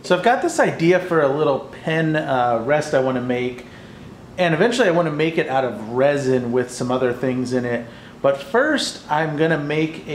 So I've got this idea for a little pen rest I want to make, and eventually I want to make it out of resin with some other things in it. But first I'm going to make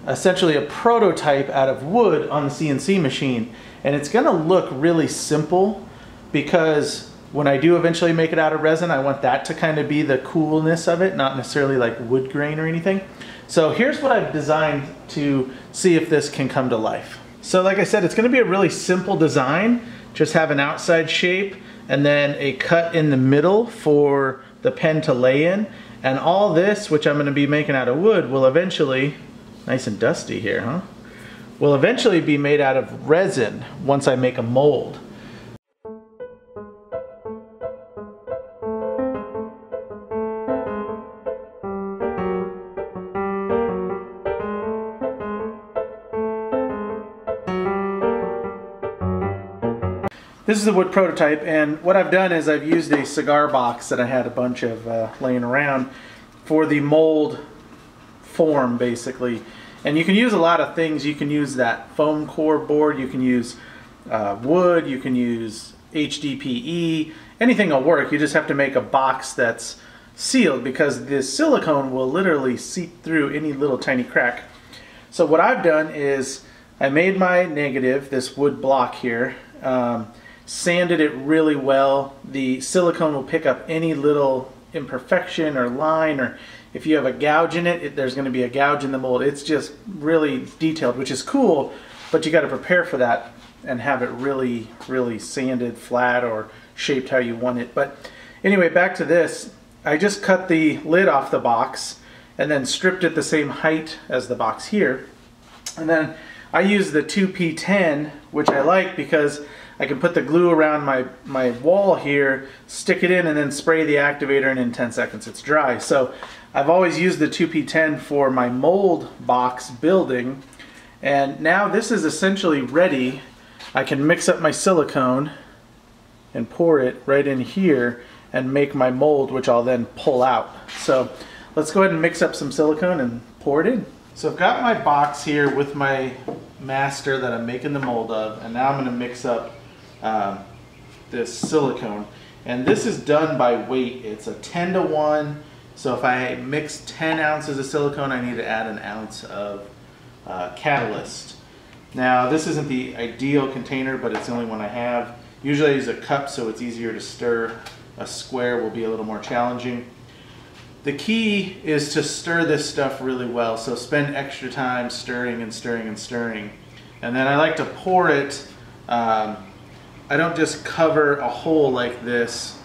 essentially a prototype out of wood on the CNC machine, and it's going to look really simple because when I do eventually make it out of resin, I want that to kind of be the coolness of it, not necessarily like wood grain or anything. So here's what I've designed to see if this can come to life. So like I said, it's going to be a really simple design. Just have an outside shape and then a cut in the middle for the pen to lay in. And all this, which I'm going to be making out of wood, will eventually, nice and dusty here, huh? Will eventually be made out of resin once I make a mold. This is the wood prototype, and what I've done is I've used a cigar box that I had a bunch of laying around for the mold form, basically. And you can use a lot of things. You can use that foam core board, you can use wood, you can use HDPE, anything will work. You just have to make a box that's sealed because this silicone will literally seep through any little tiny crack. So what I've done is I made my negative, this wood block here, sanded it really well. The silicone will pick up any little imperfection or line, or if you have a gouge in it, there's going to be a gouge in the mold. It's just really detailed, which is cool, but you got to prepare for that and have it really, really sanded flat or shaped how you want it. But anyway, back to this. I just cut the lid off the box and then stripped it the same height as the box here. And then I use the 2P10, which I like because I can put the glue around my wall here, stick it in, and then spray the activator, and in 10 seconds it's dry. So I've always used the 2P10 for my mold box building, and now this is essentially ready. I can mix up my silicone and pour it right in here and make my mold, which I'll then pull out. So let's go ahead and mix up some silicone and pour it in. So I've got my box here with my master that I'm making the mold of, and now I'm going to mix up this silicone, and this is done by weight. It's a 10-to-1, so if I mix 10 ounces of silicone, I need to add an ounce of catalyst. Now this isn't the ideal container, but it's the only one I have. Usually I use a cup so it's easier to stir. A square will be a little more challenging. The key is to stir this stuff really well, so spend extra time stirring and stirring and stirring. And then I like to pour it. I don't just cover a hole like this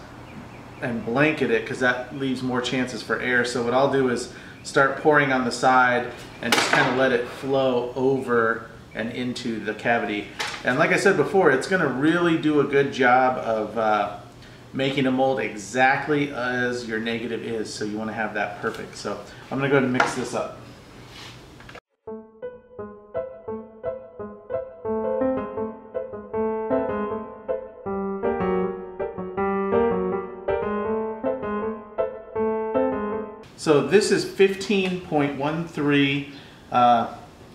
and blanket it because that leaves more chances for air. So what I'll do is start pouring on the side and just kind of let it flow over and into the cavity. And like I said before, it's going to really do a good job of making a mold exactly as your negative is. So you want to have that perfect. So I'm going to go ahead and mix this up. So this is 15.13.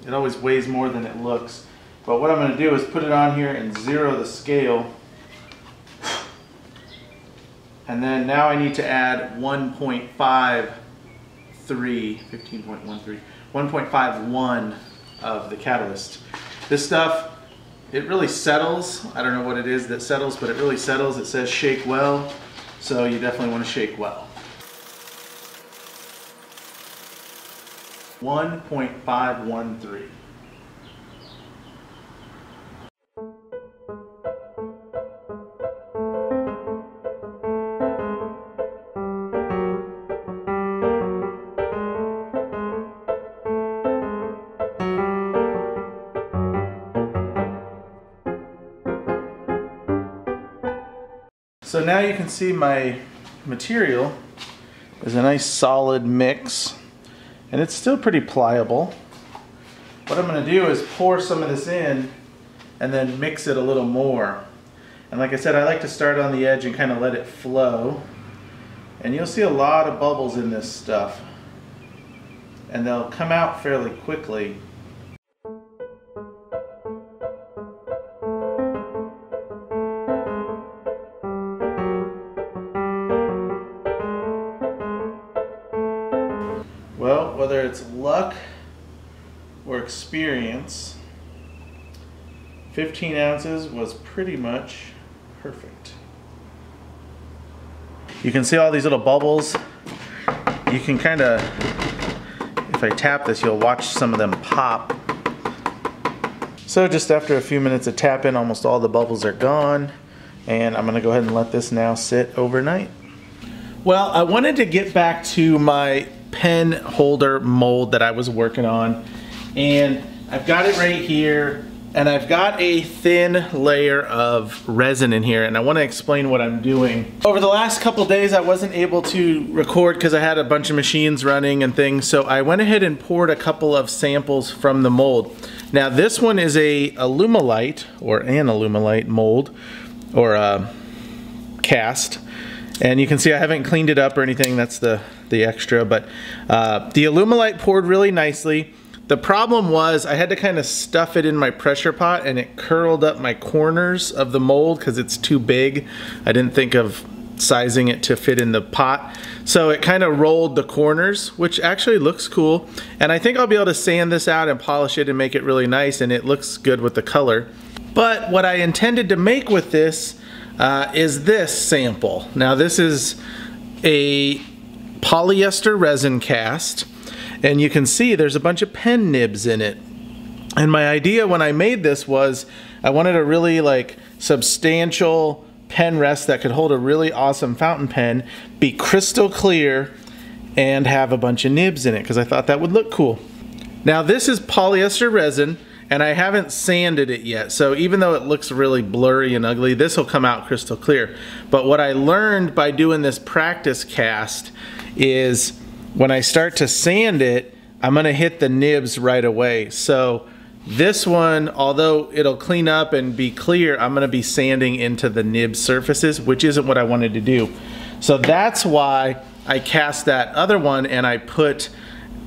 It always weighs more than it looks. But what I'm going to do is put it on here and zero the scale. And then now I need to add 1.53, 15.13, 1.51 of the catalyst. This stuff, it really settles. I don't know what it is that settles, but it really settles. It says shake well, so you definitely want to shake well. 1.513. So now you can see my material is a nice solid mix, and it's still pretty pliable. What I'm going to do is pour some of this in and then mix it a little more. And like I said, I like to start on the edge and kind of let it flow. And you'll see a lot of bubbles in this stuff, and they'll come out fairly quickly. it's luck or experience, 15 ounces was pretty much perfect. You can see all these little bubbles. You can kind of, if I tap this, you'll watch some of them pop. So just after a few minutes of tapping, almost all the bubbles are gone. And I'm gonna go ahead and let this now sit overnight. Well, I wanted to get back to my pen holder mold that I was working on. And I've got it right here. And I've got a thin layer of resin in here, and I want to explain what I'm doing. Over the last couple days I wasn't able to record because I had a bunch of machines running and things, so I went ahead and poured a couple of samples from the mold. Now this one is a alumilite, or an alumilite mold, or a cast. And you can see I haven't cleaned it up or anything, that's the extra, but the alumilite poured really nicely. The problem was I had to kind of stuff it in my pressure pot, and it curled up my corners of the mold because it's too big. I didn't think of sizing it to fit in the pot. So it kind of rolled the corners, which actually looks cool. And I think I'll be able to sand this out and polish it and make it really nice, and it looks good with the color. But what I intended to make with this is this sample. Now this is a polyester resin cast. And you can see there's a bunch of pen nibs in it. And my idea when I made this was I wanted a really like substantial pen rest that could hold a really awesome fountain pen, be crystal clear, and have a bunch of nibs in it because I thought that would look cool. Now this is polyester resin, and I haven't sanded it yet, so even though it looks really blurry and ugly, this will come out crystal clear. But what I learned by doing this practice cast is when I start to sand it, I'm gonna hit the nibs right away. So this one, although it'll clean up and be clear, I'm gonna be sanding into the nib surfaces, which isn't what I wanted to do. So that's why I cast that other one and I put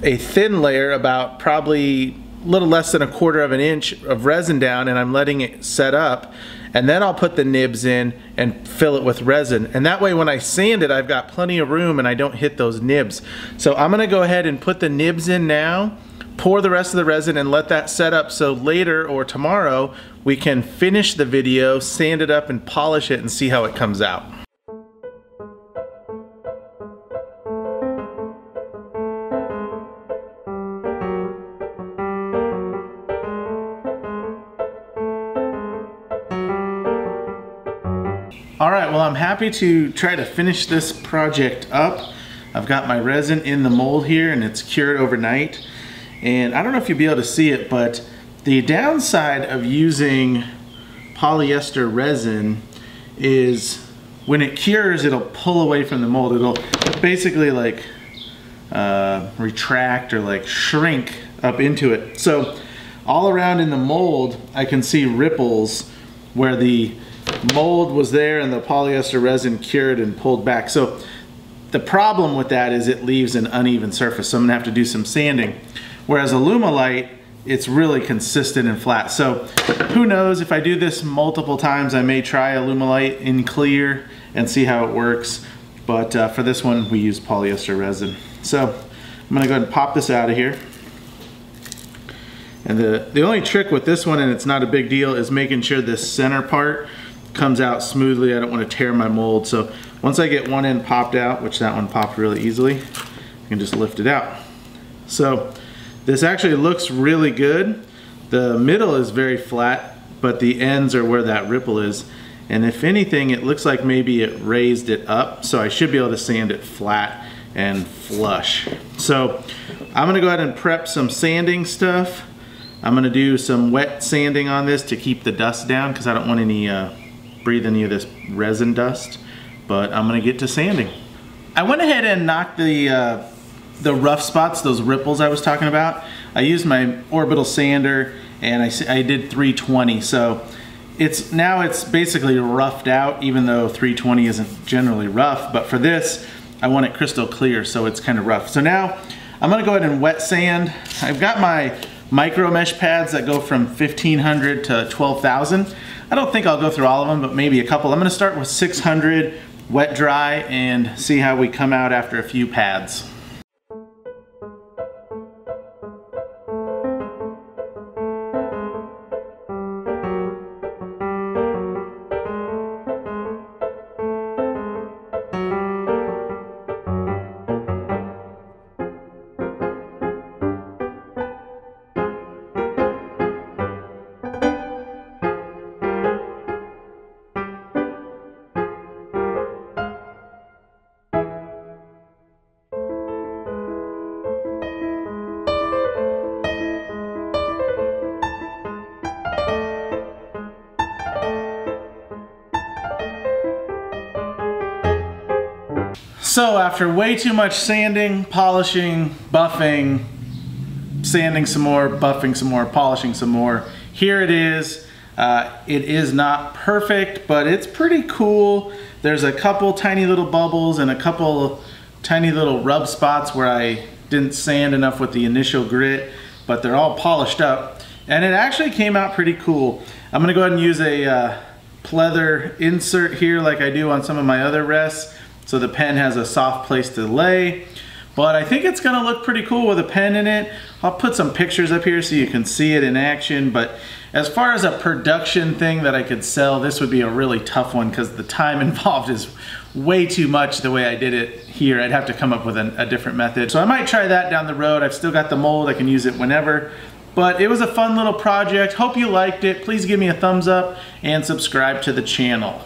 a thin layer, about probably a little less than 1/4 of an inch of resin down, and I'm letting it set up. And then I'll put the nibs in and fill it with resin. And that way when I sand it, I've got plenty of room and I don't hit those nibs. So I'm gonna go ahead and put the nibs in now, pour the rest of the resin, and let that set up so later or tomorrow we can finish the video, sand it up and polish it and see how it comes out. Alright, well I'm happy to try to finish this project up. I've got my resin in the mold here and it's cured overnight. And I don't know if you'll be able to see it, but the downside of using polyester resin is when it cures, it'll pull away from the mold. It'll basically like retract or like shrink up into it. So all around in the mold, I can see ripples where the mold was there and the polyester resin cured and pulled back. So the problem with that is it leaves an uneven surface, so I'm gonna have to do some sanding. Whereas alumilite, it's really consistent and flat. So who knows, if I do this multiple times, I may try alumilite in clear and see how it works. But for this one, we use polyester resin. So I'm gonna go ahead and pop this out of here. And the only trick with this one, and it's not a big deal, is making sure this center part comes out smoothly. I don't want to tear my mold. So once I get one end popped out, which that one popped really easily, I can just lift it out. So this actually looks really good. The middle is very flat, but the ends are where that ripple is. And if anything, it looks like maybe it raised it up, so I should be able to sand it flat and flush. So I'm gonna go ahead and prep some sanding stuff. I'm gonna do some wet sanding on this to keep the dust down because I don't want any breathe any of this resin dust, but I'm gonna get to sanding. I went ahead and knocked the rough spots, those ripples I was talking about. I used my orbital sander and I did 320, so now it's basically roughed out, even though 320 isn't generally rough, but for this I want it crystal clear, so it's kind of rough. So now I'm gonna go ahead and wet sand. I've got my micro mesh pads that go from 1500 to 12,000. I don't think I'll go through all of them, but maybe a couple. I'm gonna start with 600 wet dry and see how we come out after a few pads. So after way too much sanding, polishing, buffing, sanding some more, buffing some more, polishing some more, here it is. It is not perfect, but it's pretty cool. There's a couple tiny little bubbles and a couple tiny little rub spots where I didn't sand enough with the initial grit, but they're all polished up. And it actually came out pretty cool. I'm gonna go ahead and use a pleather insert here like I do on some of my other rests, so the pen has a soft place to lay. But I think it's gonna look pretty cool with a pen in it. I'll put some pictures up here so you can see it in action, but as far as a production thing that I could sell, this would be a really tough one because the time involved is way too much the way I did it here. I'd have to come up with a different method. So I might try that down the road. I've still got the mold, I can use it whenever. But it was a fun little project. Hope you liked it. Please give me a thumbs up and subscribe to the channel.